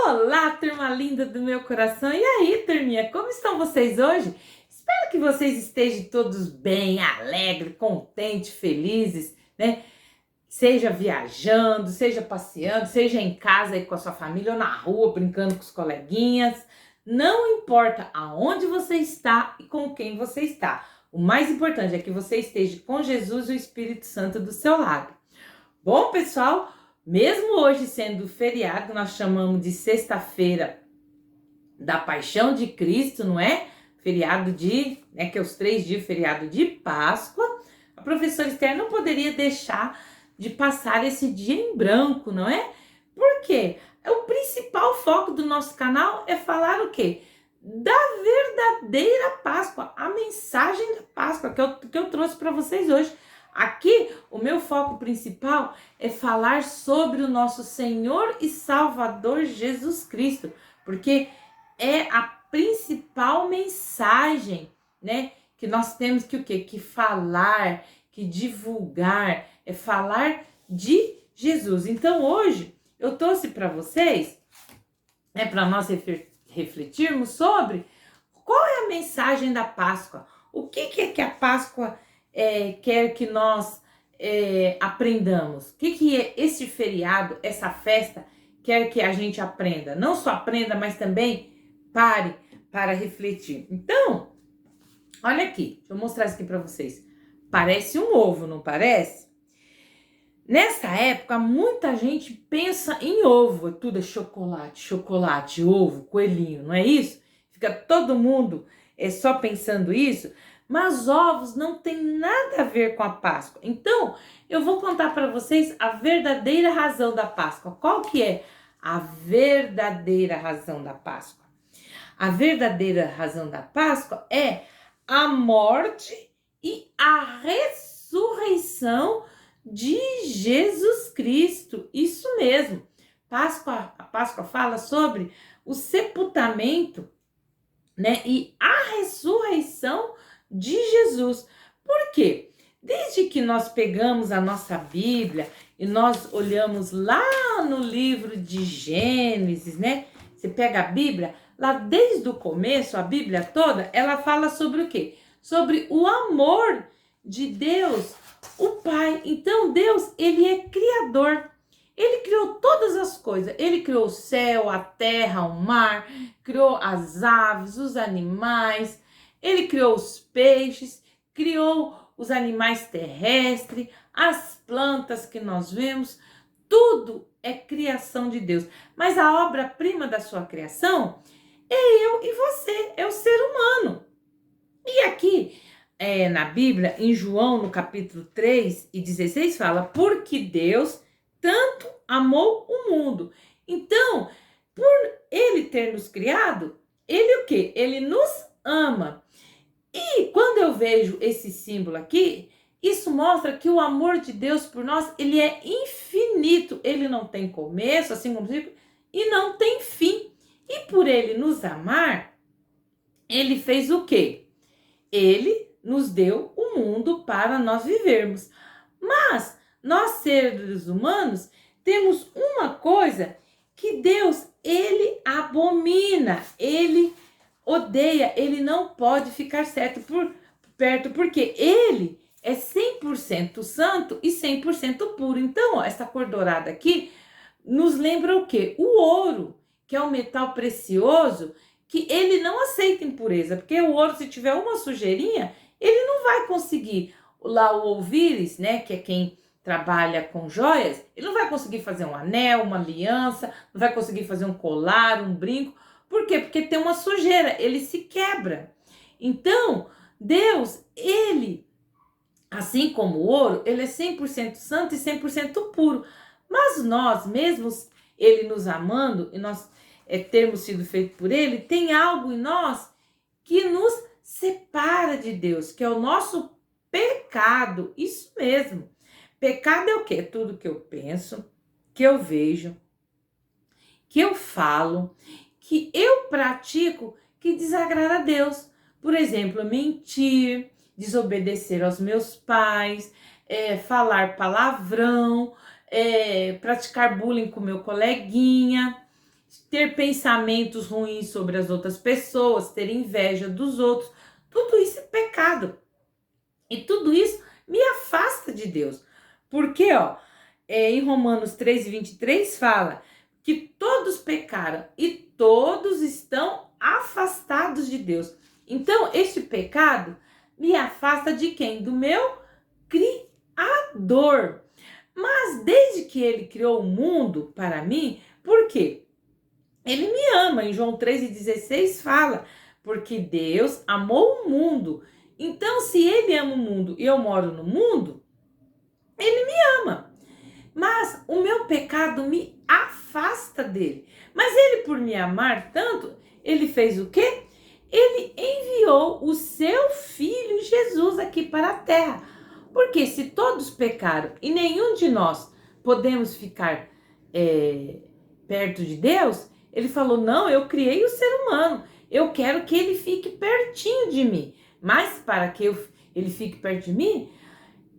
Olá, turma linda do meu coração. E aí, turminha, como estão vocês hoje? Espero que vocês estejam todos bem, alegres, contentes, felizes, né? Seja viajando, seja passeando, seja em casa aí com a sua família ou na rua brincando com os coleguinhas. Não importa aonde você está e com quem você está. O mais importante é que você esteja com Jesus e o Espírito Santo do seu lado. Bom, pessoal, mesmo hoje sendo feriado, nós chamamos de sexta-feira da Paixão de Cristo, não é? Feriado que é os 3 dias, feriado de Páscoa. A professora Esther não poderia deixar de passar esse dia em branco, não é? Por quê? O principal foco do nosso canal é falar o quê? Da verdadeira Páscoa, a mensagem da Páscoa que eu trouxe para vocês hoje. Aqui, o meu foco principal é falar sobre o nosso Senhor e Salvador Jesus Cristo, porque é a principal mensagem, né, que nós temos que o quê? Que falar, que divulgar, é falar de Jesus. Então, hoje, eu trouxe para vocês, para nós refletirmos sobre qual é a mensagem da Páscoa, o que é que a Páscoa quer que nós aprendamos? O que é esse feriado, essa festa, quer que a gente aprenda? Não só aprenda, mas também pare para refletir. Então, olha aqui, deixa eu mostrar isso aqui para vocês. Parece um ovo, não parece? Nessa época, muita gente pensa em ovo. Tudo é chocolate, chocolate, ovo, coelhinho, não é isso? Fica todo mundo só pensando isso. Mas ovos não tem nada a ver com a Páscoa. Então, eu vou contar para vocês a verdadeira razão da Páscoa. Qual que é a verdadeira razão da Páscoa? A verdadeira razão da Páscoa é a morte e a ressurreição de Jesus Cristo. Isso mesmo. A Páscoa fala sobre o sepultamento, né, e a ressurreição de Jesus. Por quê? Desde que nós pegamos a nossa Bíblia e nós olhamos lá no livro de Gênesis, né? Você pega a Bíblia, lá desde o começo, a Bíblia toda, ela fala sobre o quê? Sobre o amor de Deus, o Pai. Então, Deus, ele é criador. Ele criou todas as coisas. Ele criou o céu, a terra, o mar, criou as aves, os animais, ele criou os peixes, criou os animais terrestres, as plantas que nós vemos, tudo é criação de Deus. Mas a obra-prima da sua criação é eu e você, é o ser humano. E aqui na Bíblia, em João, no capítulo 3 e 16, fala: porque Deus tanto amou o mundo. Então, por ele ter nos criado, ele o quê? Ele nos ama. E quando eu vejo esse símbolo aqui, isso mostra que o amor de Deus por nós, ele é infinito. Ele não tem começo, assim como digo, e não tem fim. E por ele nos amar, ele fez o quê? Ele nos deu o mundo para nós vivermos. Mas nós, seres humanos, temos uma coisa que Deus, ele abomina, ele odeia, ele não pode ficar perto, porque ele é 100% santo e 100% puro. Então, ó, essa cor dourada aqui nos lembra o quê? O ouro, que é um metal precioso, que ele não aceita impureza, porque o ouro, se tiver uma sujeirinha, ele não vai conseguir. Lá o ouvires, né, que é quem trabalha com joias, ele não vai conseguir fazer um anel, uma aliança, não vai conseguir fazer um colar, um brinco. Por quê? Porque tem uma sujeira, ele se quebra. Então, Deus, ele, assim como o ouro, ele é 100% santo e 100% puro. Mas nós mesmos, ele nos amando e nós termos sido feitos por ele, tem algo em nós que nos separa de Deus, que é o nosso pecado. Isso mesmo. Pecado é o quê? Tudo que eu penso, que eu vejo, que eu falo, que eu pratico, que desagrada a Deus. Por exemplo, mentir, desobedecer aos meus pais, falar palavrão, praticar bullying com meu coleguinha, ter pensamentos ruins sobre as outras pessoas, ter inveja dos outros. Tudo isso é pecado. E tudo isso me afasta de Deus. Porque, em Romanos 3:23 fala que todos pecaram e todos estão afastados de Deus. Então, este pecado me afasta de quem? Do meu Criador. Mas desde que ele criou o mundo para mim, por quê? Ele me ama. Em João 3:16 fala, porque Deus amou o mundo. Então, se ele ama o mundo e eu moro no mundo, ele me ama. Mas o meu pecado me afasta dele. Mas ele, por me amar tanto, ele fez o quê? Ele enviou o seu filho Jesus aqui para a terra. Porque se todos pecaram e nenhum de nós podemos ficar perto de Deus, ele falou, não, eu criei o ser humano, eu quero que ele fique pertinho de mim. Mas para que ele fique perto de mim,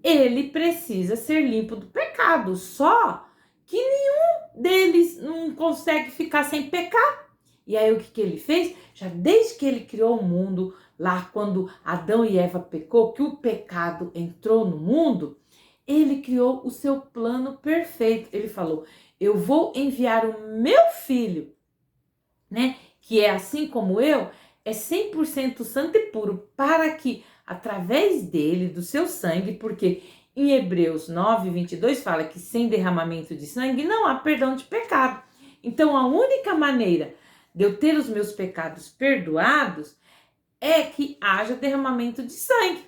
ele precisa ser limpo do pecado. Só que nenhum deles não consegue ficar sem pecar. E aí o que ele fez? Já desde que ele criou o mundo, lá quando Adão e Eva pecou, que o pecado entrou no mundo, ele criou o seu plano perfeito. Ele falou, eu vou enviar o meu filho, né? Que é assim como eu, é 100% santo e puro, para que através dele, do seu sangue, porque em Hebreus 9:22 fala que sem derramamento de sangue não há perdão de pecado. Então a única maneira de eu ter os meus pecados perdoados é que haja derramamento de sangue.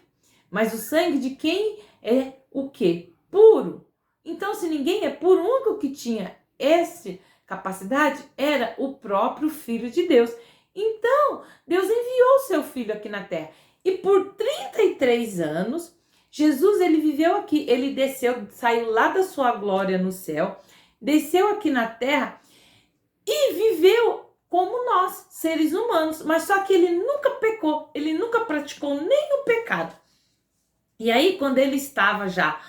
Mas o sangue de quem é o quê? Puro. Então, se ninguém é puro, o único que tinha essa capacidade era o próprio Filho de Deus. Então, Deus enviou o seu Filho aqui na terra. E por 33 anos, Jesus, ele viveu aqui. Ele desceu, saiu lá da sua glória no céu, desceu aqui na terra e viveu como nós, seres humanos. Mas só que ele nunca pecou, ele nunca praticou nenhum pecado. E aí, quando ele estava já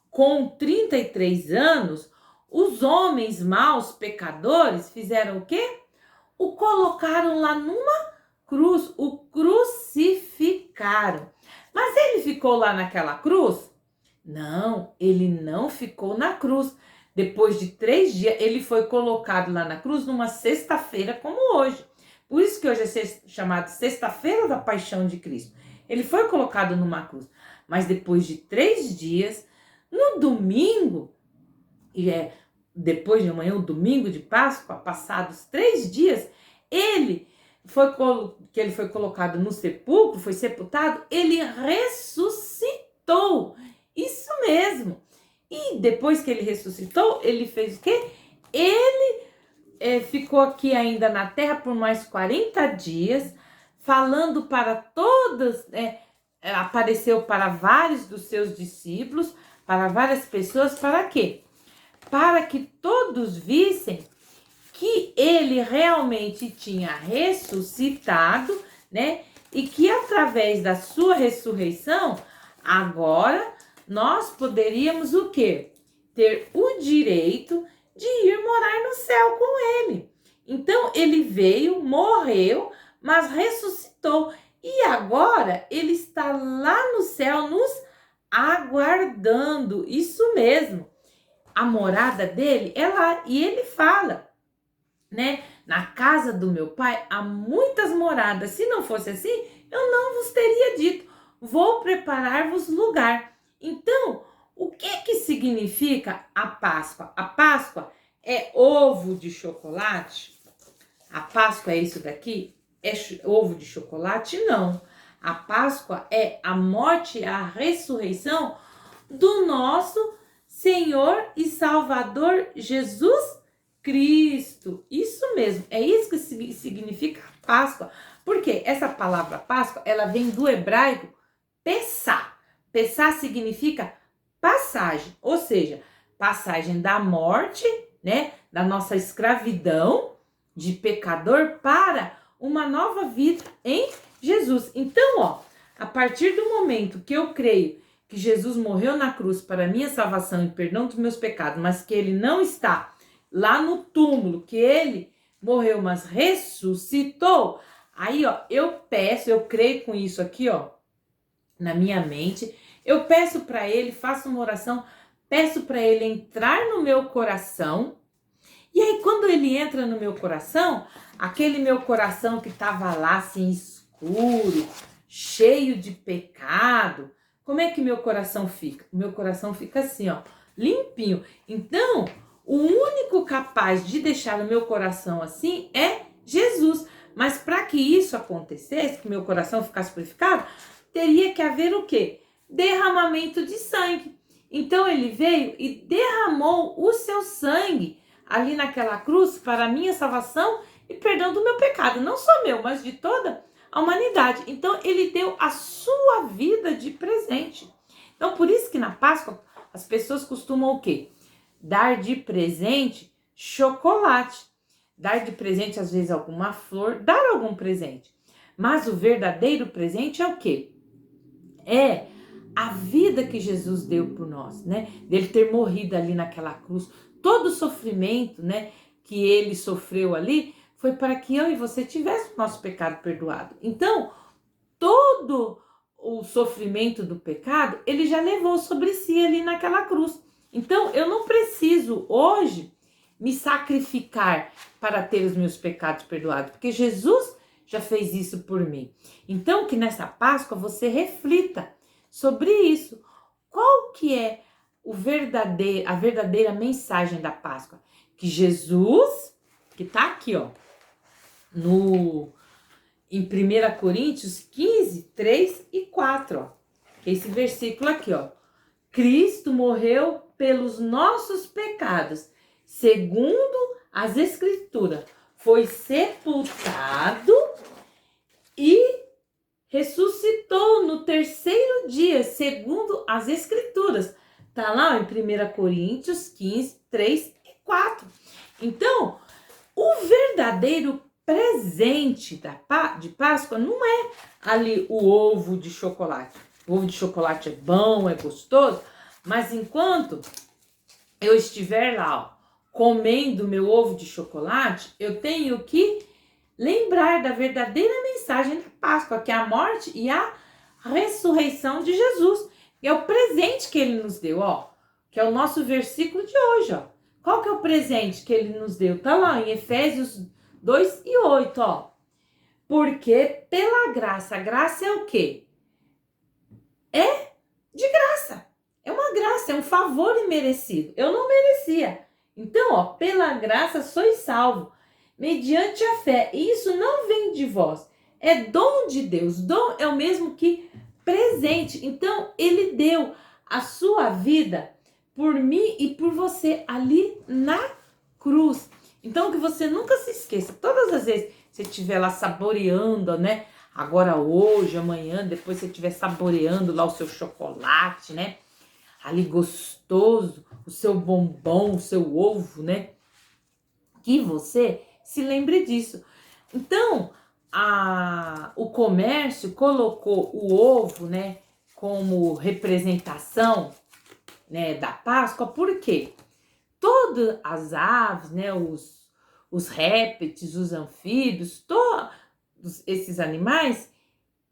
com 33 anos, os homens maus, pecadores, fizeram o quê? O colocaram lá numa cruz, o crucificaram. Mas ele ficou lá naquela cruz? Não, ele não ficou na cruz. Depois de 3 dias, ele foi colocado lá na cruz numa sexta-feira como hoje. Por isso que hoje é chamado Sexta-feira da Paixão de Cristo. Ele foi colocado numa cruz. Mas depois de 3 dias, no domingo, depois de amanhã, o domingo de Páscoa, passados 3 dias, ele foi colocado no sepulcro, foi sepultado, ele ressuscitou. Isso mesmo. E depois que ele ressuscitou, ele fez o quê? Ele ficou aqui ainda na terra por mais 40 dias, falando para todas, apareceu para vários dos seus discípulos, para várias pessoas, para quê? Para que todos vissem que ele realmente tinha ressuscitado, né? E que através da sua ressurreição, agora nós poderíamos o quê? Ter o direito de ir morar no céu com ele. Então ele veio, morreu, mas ressuscitou. E agora ele está lá no céu nos aguardando. Isso mesmo. A morada dele é lá. E ele fala, né? Na casa do meu pai há muitas moradas. Se não fosse assim, eu não vos teria dito. Vou preparar-vos lugar. Então, o que significa a Páscoa? A Páscoa é ovo de chocolate? A Páscoa é isso daqui? É ovo de chocolate? Não. A Páscoa é a morte e a ressurreição do nosso Senhor e Salvador Jesus Cristo. Isso mesmo, é isso que significa Páscoa. Porque essa palavra Páscoa, ela vem do hebraico Pessá. Pessá significa passagem, ou seja, passagem da morte, né, da nossa escravidão de pecador para uma nova vida em Jesus. Então, a partir do momento que eu creio que Jesus morreu na cruz para minha salvação e perdão dos meus pecados, mas que ele não está lá no túmulo, que ele morreu, mas ressuscitou. Aí, ó, eu peço, eu creio com isso aqui, ó, na minha mente. Eu peço para ele, faço uma oração, peço para ele entrar no meu coração. E aí, quando ele entra no meu coração, aquele meu coração que estava lá assim escuro, cheio de pecado, como é que meu coração fica? O meu coração fica assim, ó, limpinho. Então, o único capaz de deixar o meu coração assim é Jesus. Mas para que isso acontecesse, que meu coração ficasse purificado, teria que haver o quê? Derramamento de sangue. Então ele veio e derramou o seu sangue ali naquela cruz para a minha salvação e perdão do meu pecado. Não só meu, mas de toda a humanidade. Então ele deu a sua vida de presente. Então por isso que na Páscoa as pessoas costumam o quê? Dar de presente chocolate. Dar de presente às vezes alguma flor, dar algum presente. Mas o verdadeiro presente é o quê? É a vida que Jesus deu por nós, né? Dele ter morrido ali naquela cruz. Todo o sofrimento, né, que ele sofreu ali foi para que eu e você tivéssemos o nosso pecado perdoado. Então, todo o sofrimento do pecado, ele já levou sobre si ali naquela cruz. Então, eu não preciso hoje me sacrificar para ter os meus pecados perdoados, porque Jesus já fez isso por mim. Então, que nessa Páscoa você reflita sobre isso. Qual que é a verdadeira mensagem da Páscoa? Que Jesus, que está aqui, ó, em 1 Coríntios 15, 3 e 4, ó. Esse versículo aqui, ó. Cristo morreu pelos nossos pecados, segundo as Escrituras. Foi sepultado e ressuscitou no terceiro dia, segundo as Escrituras. Tá lá em 1 Coríntios 15, 3 e 4. Então, o verdadeiro presente de Páscoa não é ali o ovo de chocolate. O ovo de chocolate é bom, é gostoso, mas enquanto eu estiver lá, ó, comendo meu ovo de chocolate, eu tenho que lembrar da verdadeira mensagem da Páscoa, que é a morte e a ressurreição de Jesus. E é o presente que ele nos deu, ó, que é o nosso versículo de hoje, ó. Qual que é o presente que ele nos deu? Tá lá em Efésios 2 e 8, ó. Porque pela graça, a graça é o quê? É de graça. É uma graça, é um favor imerecido. Eu não merecia. Então, ó, pela graça sois salvo, mediante a fé. E isso não vem de vós, é dom de Deus. Dom é o mesmo que presente. Então, ele deu a sua vida por mim e por você ali na cruz. Então, que você nunca se esqueça, todas as vezes que você estiver lá saboreando, né? Agora hoje, amanhã, depois você estiver saboreando lá o seu chocolate, né? Ali gostoso, o seu bombom, o seu ovo, né? Que você se lembre disso. Então, o comércio colocou o ovo, né, como representação, né, da Páscoa, por quê? Todas as aves, né, os répteis, os anfíbios, todos esses animais,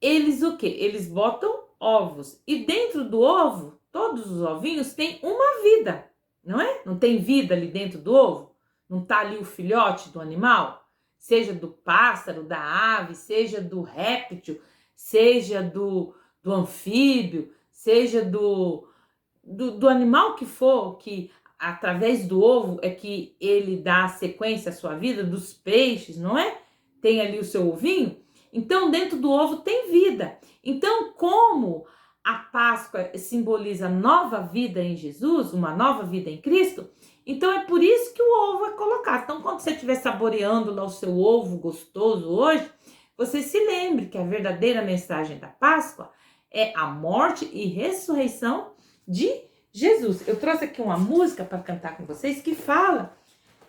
eles o quê? Eles botam ovos. E dentro do ovo, todos os ovinhos têm uma vida, não é? Não tem vida ali dentro do ovo? Não tá ali o filhote do animal? Seja do pássaro, da ave, seja do réptil, seja do anfíbio, seja do animal que for, que através do ovo é que ele dá sequência à sua vida, dos peixes, não é? Tem ali o seu ovinho. Então, dentro do ovo tem vida. Então, como a Páscoa simboliza nova vida em Jesus, uma nova vida em Cristo, então é por isso que o ovo é colocado. Então, quando você estiver saboreando lá o seu ovo gostoso hoje, você se lembre que a verdadeira mensagem da Páscoa é a morte e ressurreição de Jesus. Eu trouxe aqui uma música para cantar com vocês que fala,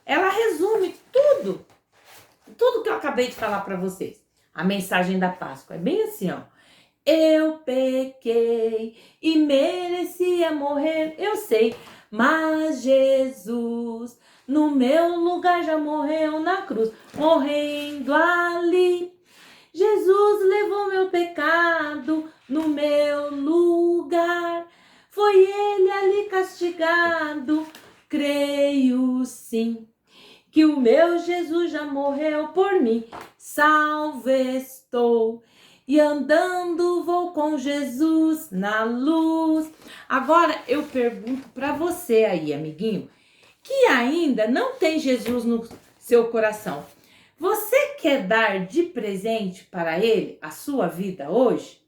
ela resume tudo que eu acabei de falar para vocês. A mensagem da Páscoa é bem assim, ó. Eu pequei e merecia morrer, eu sei, mas Jesus no meu lugar já morreu na cruz, morrendo ali. Jesus levou meu pecado no meu lugar, foi ele ali castigado, creio sim, que o meu Jesus já morreu por mim, salvo estou, e andando vou com Jesus na luz. Agora eu pergunto para você aí, amiguinho, que ainda não tem Jesus no seu coração. Você quer dar de presente para ele a sua vida hoje?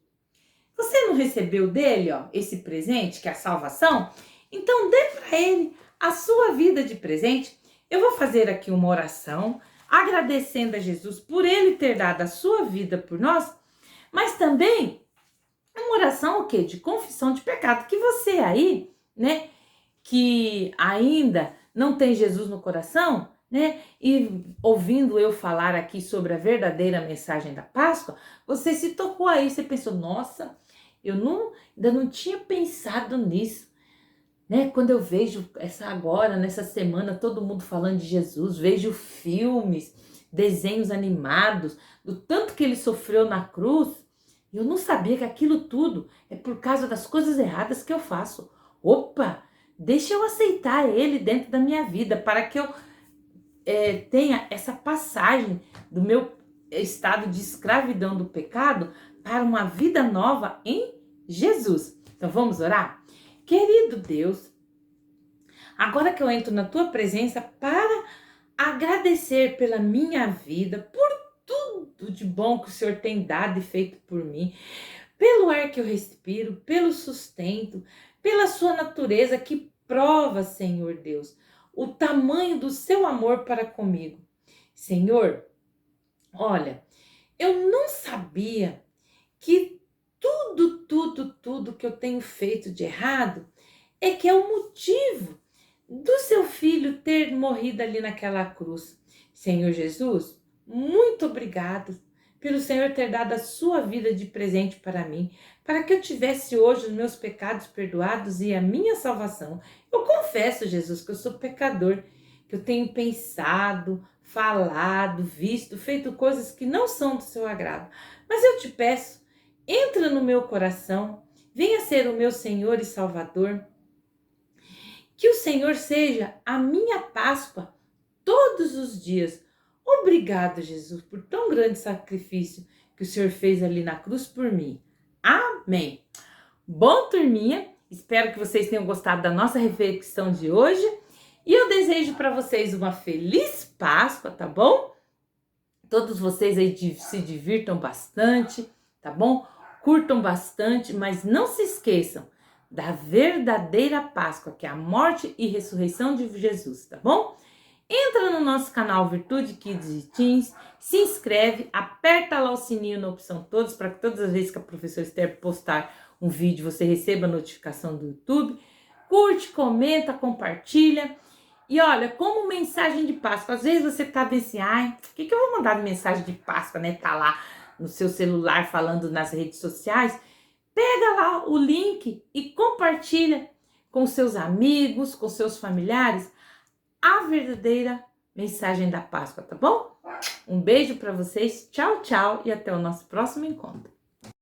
Você não recebeu dele, esse presente, que é a salvação? Então dê para ele a sua vida de presente. Eu vou fazer aqui uma oração, agradecendo a Jesus por ele ter dado a sua vida por nós, mas também uma oração o quê? De confissão de pecado, que você aí, né, que ainda não tem Jesus no coração, né, e ouvindo eu falar aqui sobre a verdadeira mensagem da Páscoa, você se tocou aí, você pensou, nossa, ainda não tinha pensado nisso, né? Quando eu vejo nessa semana, todo mundo falando de Jesus, vejo filmes, desenhos animados, do tanto que ele sofreu na cruz, eu não sabia que aquilo tudo é por causa das coisas erradas que eu faço. Opa, deixa eu aceitar ele dentro da minha vida, para que eu tenha essa passagem do meu estado de escravidão do pecado para uma vida nova em Jesus. Então vamos orar? Querido Deus, agora que eu entro na tua presença para agradecer pela minha vida, por tudo de bom que o Senhor tem dado e feito por mim, pelo ar que eu respiro, pelo sustento, pela sua natureza que prova, Senhor Deus, o tamanho do seu amor para comigo. Senhor, olha, eu não sabia que tudo que eu tenho feito de errado é que é o motivo do seu filho ter morrido ali naquela cruz. Senhor Jesus, muito obrigado pelo Senhor ter dado a sua vida de presente para mim, para que eu tivesse hoje os meus pecados perdoados e a minha salvação. Eu confesso, Jesus, que eu sou pecador, que eu tenho pensado, falado, visto, feito coisas que não são do seu agrado. Mas eu te peço, entra no meu coração, venha ser o meu Senhor e Salvador. Que o Senhor seja a minha Páscoa todos os dias. Obrigado, Jesus, por tão grande sacrifício que o Senhor fez ali na cruz por mim. Amém. Bom, turminha, espero que vocês tenham gostado da nossa reflexão de hoje. E eu desejo para vocês uma feliz Páscoa, tá bom? Todos vocês aí se divirtam bastante, tá bom? Curtam bastante, mas não se esqueçam da verdadeira Páscoa, que é a morte e ressurreição de Jesus, tá bom? Entra no nosso canal Virtude Kids e Teens, se inscreve, aperta lá o sininho na opção todos, para que todas as vezes que a professora Esther postar um vídeo, você receba a notificação do YouTube. Curte, comenta, compartilha. E olha, como mensagem de Páscoa, às vezes você tá assim, ai, o que eu vou mandar de mensagem de Páscoa, né? Tá lá no seu celular falando nas redes sociais. Pega lá o link e compartilha com seus amigos, com seus familiares, a verdadeira mensagem da Páscoa, tá bom? Um beijo para vocês, tchau, tchau e até o nosso próximo encontro.